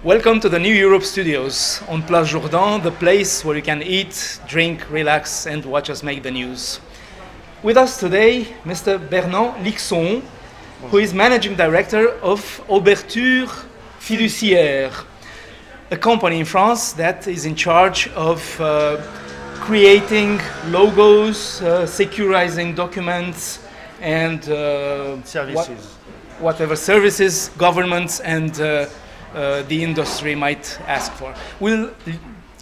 Welcome to the New Europe Studios on Place Jourdan, the place where you can eat, drink, relax, and watch us make the news. With us today, Mr. Bernard Lixon, who is Managing Director of Ouverture Fiduciaire, a company in France that is in charge of creating logos, securizing documents, and services. Whatever services governments and the industry might ask for. We'll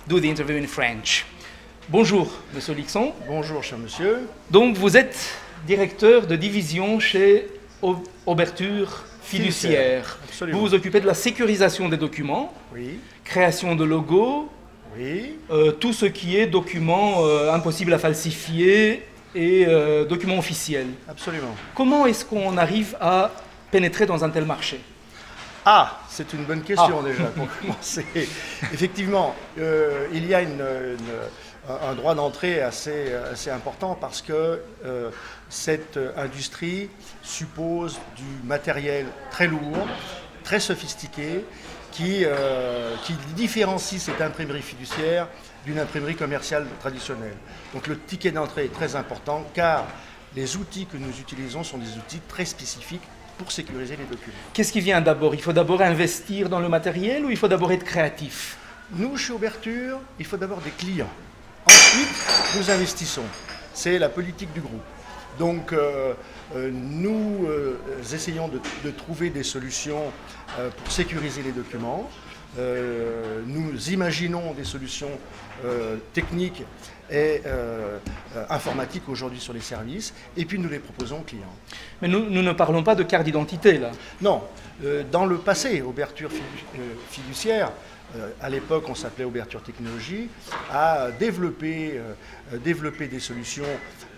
do the interview in French. Bonjour, Monsieur Lixon. Bonjour, cher monsieur. Donc, vous êtes directeur de division chez Ouverture Fiduciaire. Absolument. Vous vous occupez de la sécurisation des documents, Oui. création de logos, Oui. tout ce qui est documents impossibles à falsifier et documents officiels. Absolument. Comment est-ce qu'on arrive à pénétrer dans un tel marché? Ah, c'est une bonne question déjà pour commencer. Effectivement, il y a un droit d'entrée assez important parce que cette industrie suppose du matériel très lourd, très sophistiqué, qui différencie cette imprimerie fiduciaire d'une imprimerie commerciale traditionnelle. Donc le ticket d'entrée est très important car les outils que nous utilisons sont des outils très spécifiques pour sécuriser les documents. Qu'est-ce qui vient d'abord? Il faut d'abord investir dans le matériel ou il faut d'abord être créatif? Nous, chez Ouverture, il faut d'abord des clients. Ensuite, nous investissons. C'est la politique du groupe. Donc, nous essayons de trouver des solutions pour sécuriser les documents. Nous imaginons des solutions techniques et informatiques aujourd'hui sur les services, et puis nous les proposons aux clients. Mais nous ne parlons pas de carte d'identité, là. Non, dans le passé, Ouverture Fiduciaire, à l'époque on s'appelait Ouverture Technologie, a développé des solutions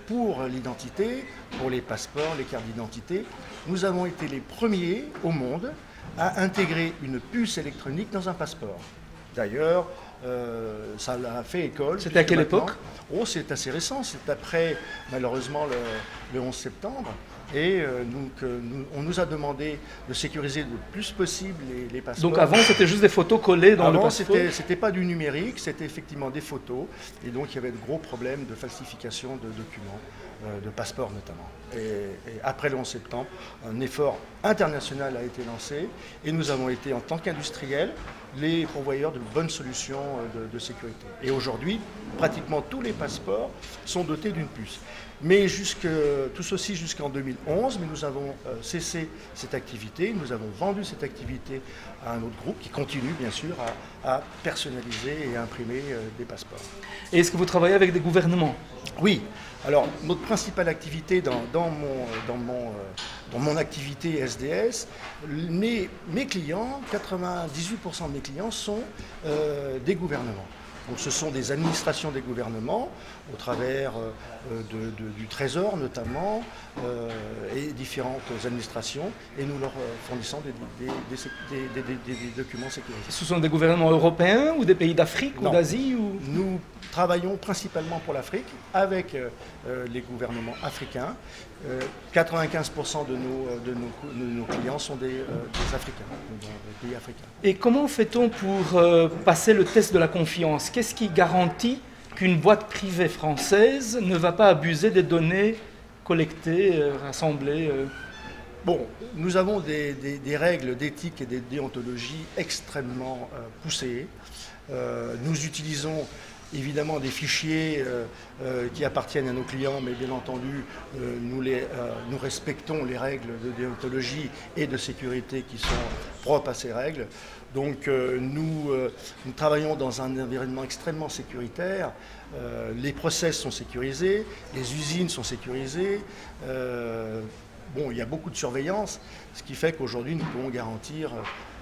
pour l'identité, pour les passeports, les cartes d'identité. Nous avons été les premiers au monde à intégrer une puce électronique dans un passeport. D'ailleurs, ça a fait école. C'était à quelle époque? Oh, c'est assez récent, c'est après, malheureusement, le 11 septembre. Et on nous a demandé de sécuriser le plus possible les passeports. Donc avant, c'était juste des photos collées dans le passeport? Avant, c'était pas du numérique, c'était effectivement des photos. Et donc, il y avait de gros problèmes de falsification de documents, de passeports notamment. Et après le 11 septembre, un effort international a été lancé. Et nous avons été, en tant qu'industriels, les pourvoyeurs de bonnes solutions de sécurité. Et aujourd'hui, pratiquement tous les passeports sont dotés d'une puce. Mais tout ceci jusqu'en 2011, mais nous avons cessé cette activité, nous avons vendu cette activité à un autre groupe qui continue bien sûr à personnaliser et à imprimer des passeports. Et est-ce que vous travaillez avec des gouvernements? Oui, alors notre principale activité dans mon activité SDS, mes clients, 98% de mes clients sont des gouvernements. Donc ce sont des administrations des gouvernements, au travers du Trésor notamment, et différentes administrations, et nous leur fournissons des documents sécurisés. Ce sont des gouvernements européens ou des pays d'Afrique ou d'Asie ou... Nous travaillons principalement pour l'Afrique, avec les gouvernements africains. 95% de nos clients sont des Africains, des pays africains. Et comment fait-on pour passer le test de la confiance? Qu'est-ce qui garantit qu'une boîte privée française ne va pas abuser des données collectées, rassemblées? Bon, nous avons des règles d'éthique et de déontologie extrêmement poussées. Nous utilisons évidemment des fichiers qui appartiennent à nos clients, mais bien entendu, nous respectons les règles de déontologie et de sécurité qui sont propres à ces règles. Donc nous travaillons dans un environnement extrêmement sécuritaire. Les process sont sécurisés, les usines sont sécurisées. Bon, il y a beaucoup de surveillance, ce qui fait qu'aujourd'hui, nous pouvons garantir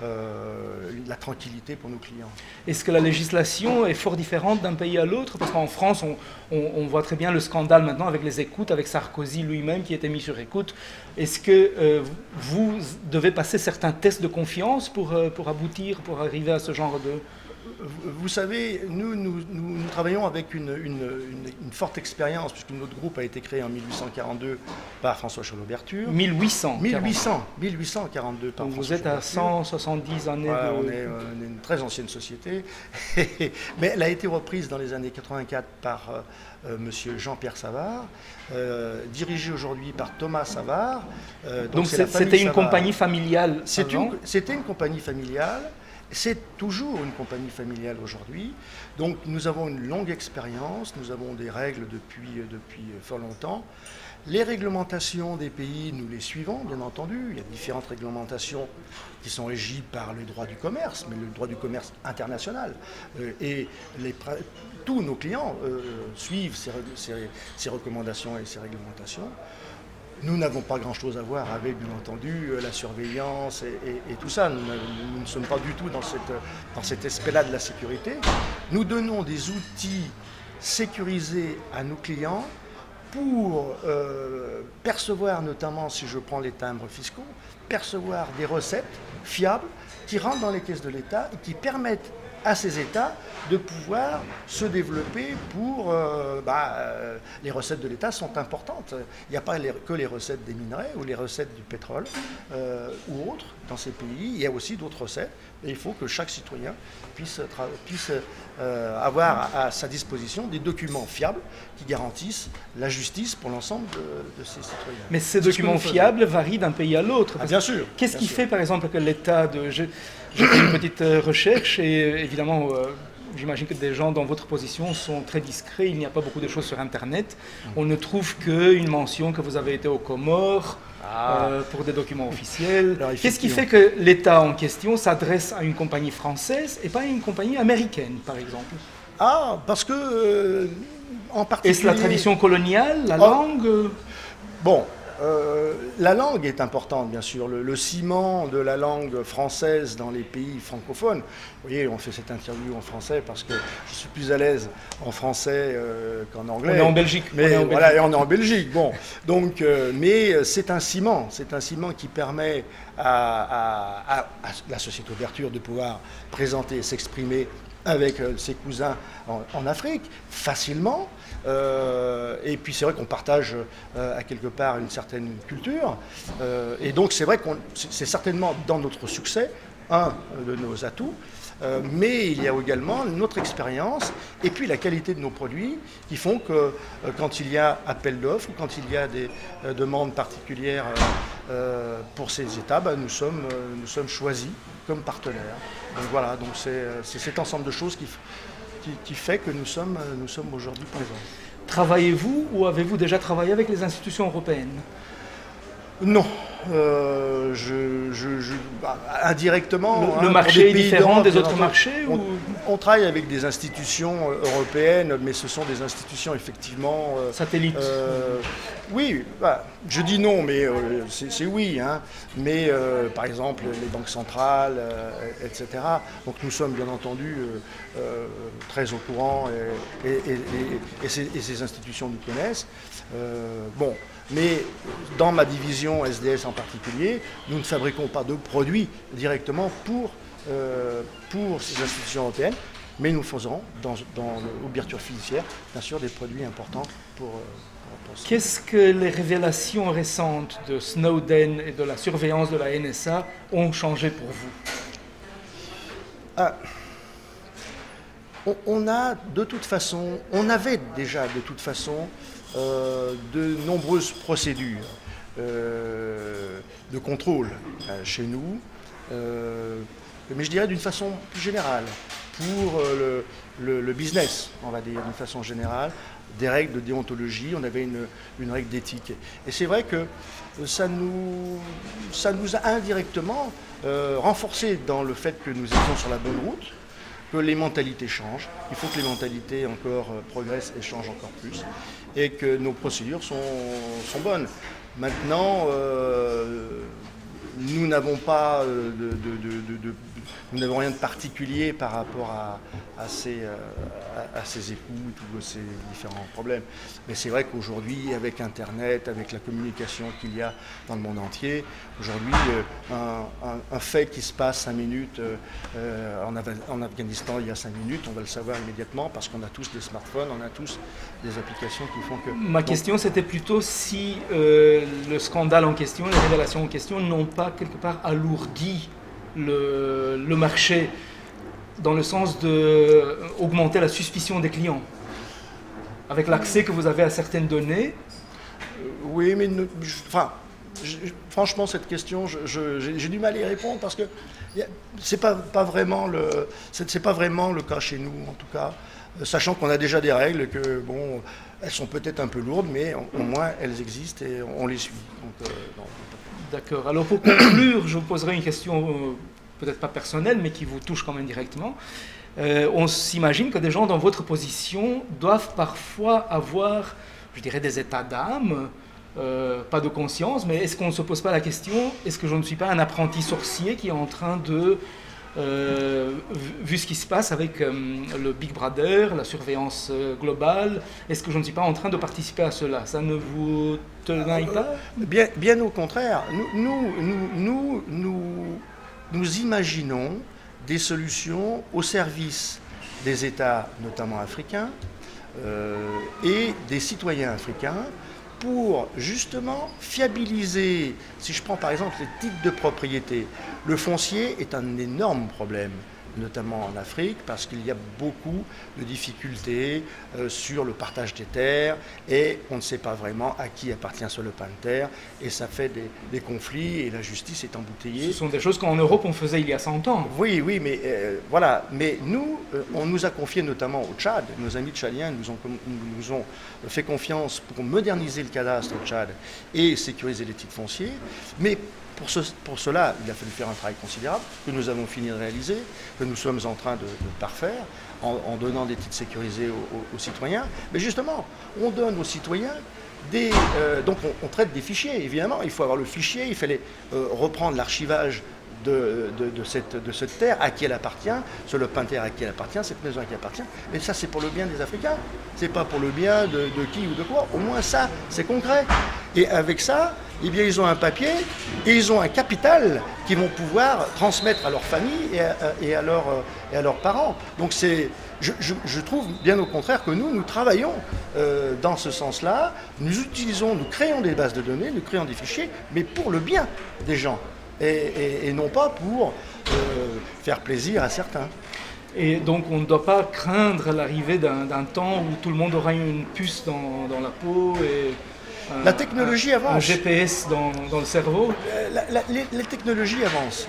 la tranquillité pour nos clients. Est-ce que la législation est fort différente d'un pays à l'autre? Parce qu'en France, on voit très bien le scandale maintenant avec les écoutes, avec Sarkozy lui-même qui était mis sur écoute. Est-ce que vous devez passer certains tests de confiance pour aboutir, pour arriver à ce genre de... Vous savez, nous travaillons avec une forte expérience, puisque notre groupe a été créé en 1842 par François Chalot-Berthur. 1842 par Donc François vous êtes à Chalot-Berthur. 170 années Ouais, de... on est une très ancienne société, mais elle a été reprise dans les années 84 par monsieur Jean-Pierre Savard, dirigée aujourd'hui par Thomas Savard. Donc c'est la famille c'était une Savard. compagnie familiale avant. C'était une compagnie familiale, c'est toujours une compagnie familiale aujourd'hui. Donc nous avons une longue expérience, nous avons des règles depuis fort longtemps. Les réglementations des pays, nous les suivons, bien entendu. Il y a différentes réglementations qui sont régies par le droit du commerce, mais le droit du commerce international. Et tous nos clients suivent ces recommandations et ces réglementations. Nous n'avons pas grand-chose à voir avec, bien entendu, la surveillance et tout ça. Nous ne sommes pas du tout dans cet aspect-là de la sécurité. Nous donnons des outils sécurisés à nos clients pour percevoir, notamment si je prends les timbres fiscaux, percevoir des recettes fiables qui rentrent dans les caisses de l'État et qui permettent à ces États de pouvoir se développer pour... les recettes de l'État sont importantes. Il n'y a pas que les recettes des minerais ou les recettes du pétrole ou autres dans ces pays. Il y a aussi d'autres recettes. Et il faut que chaque citoyen puisse avoir à sa disposition des documents fiables qui garantissent la justice pour l'ensemble de ses citoyens. Mais ces documents fiables varient d'un pays à l'autre. Bien sûr. Qu'est-ce qui fait, par exemple, que l'État... J'ai fait une petite recherche et évidemment, j'imagine que des gens dans votre position sont très discrets. Il n'y a pas beaucoup de choses sur Internet. On ne trouve qu'une mention que vous avez été aux Comores pour des documents officiels. Qu'est-ce qui fait que l'État en question s'adresse à une compagnie française et pas à une compagnie américaine, par exemple? Ah, parce que, en particulier... Est-ce la tradition coloniale, la langue? Bon, la langue est importante, bien sûr. Le ciment de la langue française dans les pays francophones. Vous voyez, on fait cette interview en français parce que je suis plus à l'aise en français qu'en anglais. On est en Belgique. Mais voilà, et on est en Belgique. Bon, donc, mais c'est un ciment qui permet à la société d'ouverture de pouvoir présenter, s'exprimer avec ses cousins en Afrique facilement. Et puis c'est vrai qu'on partage à quelque part une certaine culture. Et donc c'est vrai que c'est certainement dans notre succès un de nos atouts. Mais il y a également notre expérience et puis la qualité de nos produits qui font que quand il y a appel d'offres ou quand il y a des demandes particulières pour ces États, nous sommes choisis comme partenaires. Donc voilà, donc c'est cet ensemble de choses qui fait que nous sommes aujourd'hui présents. Travaillez-vous ou avez-vous déjà travaillé avec les institutions européennes? Non. Indirectement. Le marché est différent des autres marchés on travaille avec des institutions européennes, mais ce sont des institutions effectivement... Satellites. Oui, je dis non, mais c'est oui. Hein. Mais par exemple, les banques centrales, etc. Donc nous sommes bien entendu très au courant et ces institutions nous connaissent. Bon. Mais dans ma division SDS en particulier, nous ne fabriquons pas de produits directement pour ces institutions européennes, mais nous faisons dans l'ouverture fiduciaire, bien sûr, des produits importants pour ça. Qu'est-ce que les révélations récentes de Snowden et de la surveillance de la NSA ont changé pour vous? On avait déjà de toute façon de nombreuses procédures de contrôle chez nous, mais je dirais d'une façon plus générale, pour le business, on va dire d'une façon générale, des règles de déontologie, on avait une règle d'éthique. Et c'est vrai que ça nous a indirectement renforcé dans le fait que nous étions sur la bonne route, que les mentalités changent, il faut que les mentalités encore progressent et changent encore plus, et que nos procédures sont bonnes. Maintenant, nous n'avons pas nous n'avons rien de particulier par rapport à ces écoutes ou ces différents problèmes. Mais c'est vrai qu'aujourd'hui, avec Internet, avec la communication qu'il y a dans le monde entier, aujourd'hui, un fait qui se passe 5 minutes en Afghanistan il y a 5 minutes, on va le savoir immédiatement parce qu'on a tous des smartphones, on a tous des applications qui font que... Ma question, c'était plutôt si le scandale en question, les révélations en question n'ont pas quelque part alourdi le marché dans le sens d'augmenter la suspicion des clients avec l'accès que vous avez à certaines données. Oui, mais franchement, cette question, j'ai du mal à y répondre parce que c'est pas vraiment le cas chez nous, en tout cas, sachant qu'on a déjà des règles que, bon, elles sont peut-être un peu lourdes, mais au moins elles existent et on les suit. D'accord. Alors pour conclure, je vous poserai une question peut-être pas personnelle, mais qui vous touche quand même directement. On s'imagine que des gens dans votre position doivent parfois avoir, je dirais, des états d'âme, pas de conscience, mais est-ce qu'on ne se pose pas la question, est-ce que je ne suis pas un apprenti sorcier qui est en train de, vu ce qui se passe avec le Big Brother, la surveillance globale, est-ce que je ne suis pas en train de participer à cela? Ça ne vous tenaille pas? Bien au contraire. Nous imaginons des solutions au service des États, notamment africains, et des citoyens africains, pour justement fiabiliser, si je prends par exemple les titres de propriété, le foncier est un énorme problème, notamment en Afrique, parce qu'il y a beaucoup de difficultés sur le partage des terres et on ne sait pas vraiment à qui appartient ce lopin de terre et ça fait des conflits et la justice est embouteillée. Ce sont des choses qu'en Europe on faisait il y a 100 ans. Oui, mais voilà. Mais nous, on nous a confié notamment au Tchad, nos amis tchadiens nous ont fait confiance pour moderniser le cadastre au Tchad et sécuriser les titres fonciers, mais pour cela, il a fallu faire un travail considérable que nous avons fini de réaliser, que nous sommes en train de parfaire en donnant des titres sécurisés aux citoyens. Mais justement, on donne aux citoyens donc on traite des fichiers, évidemment. Il faut avoir le fichier, il fallait reprendre l'archivage de cette terre, à qui elle appartient, ce lopin de terre à qui elle appartient, cette maison à qui elle appartient. Mais ça, c'est pour le bien des Africains. C'est pas pour le bien de qui ou de quoi. Au moins ça, c'est concret. Et avec ça, eh bien, ils ont un papier et ils ont un capital qu'ils vont pouvoir transmettre à leur famille et à leurs parents. Donc je trouve bien au contraire que nous travaillons dans ce sens-là. Nous créons des bases de données, nous créons des fichiers, mais pour le bien des gens et non pas pour faire plaisir à certains. Et donc on ne doit pas craindre l'arrivée d'un temps où tout le monde aura une puce dans la peau et la technologie avance. Un GPS dans le cerveau. Les technologies avancent.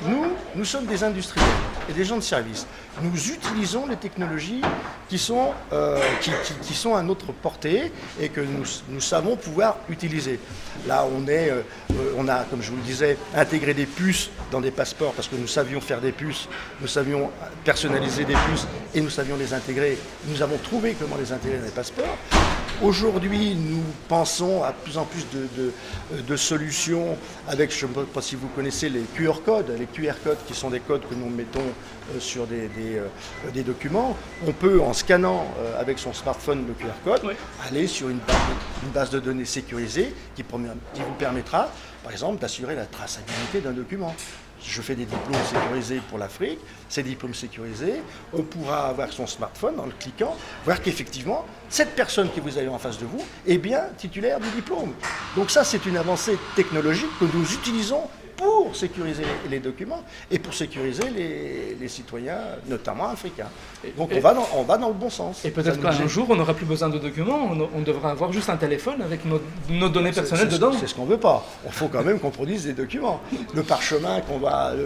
Nous sommes des industriels et des gens de service. Nous utilisons les technologies qui sont à notre portée et que nous savons pouvoir utiliser. Là, on a, comme je vous le disais, intégré des puces dans des passeports parce que nous savions faire des puces, nous savions personnaliser des puces et nous savions les intégrer. Nous avons trouvé comment les intégrer dans les passeports. Aujourd'hui, nous pensons à plus en plus de solutions avec, je ne sais pas si vous connaissez les QR codes qui sont des codes que nous mettons sur des documents. On peut, en scannant avec son smartphone le QR code, aller sur une base de données sécurisée qui vous permettra, par exemple, d'assurer la traçabilité d'un document. Je fais des diplômes sécurisés pour l'Afrique. Ces diplômes sécurisés, on pourra avoir son smartphone en le cliquant, voir qu'effectivement, cette personne que vous avez en face de vous est bien titulaire du diplôme. Donc ça, c'est une avancée technologique que nous utilisons pour sécuriser les documents et pour sécuriser les citoyens, notamment africains. Donc on va dans le bon sens. Et peut-être qu'un jour, on n'aura plus besoin de documents, on devra avoir juste un téléphone avec nos données personnelles dedans. C'est ce qu'on ne veut pas. Il faut quand même qu'on produise des documents. Le parchemin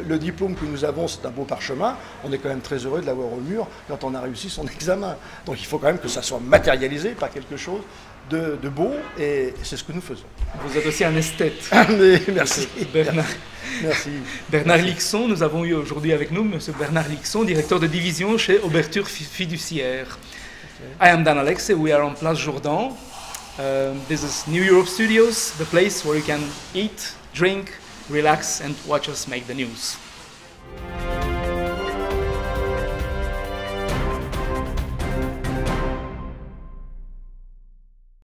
le diplôme que nous avons, c'est un beau parchemin. On est quand même très heureux de l'avoir au mur quand on a réussi son examen. Donc il faut quand même que ça soit matérialisé par quelque chose de beau, et c'est ce que nous faisons. Vous êtes aussi un esthète. Merci. Bernard. Merci. Bernard Lixon, nous avons eu aujourd'hui avec nous M. Bernard Lixon, directeur de division chez Ouverture Fiduciaire. Okay. I am Dan Alex, we are on Place Jourdan. This is New Europe Studios, the place where you can eat, drink, relax and watch us make the news.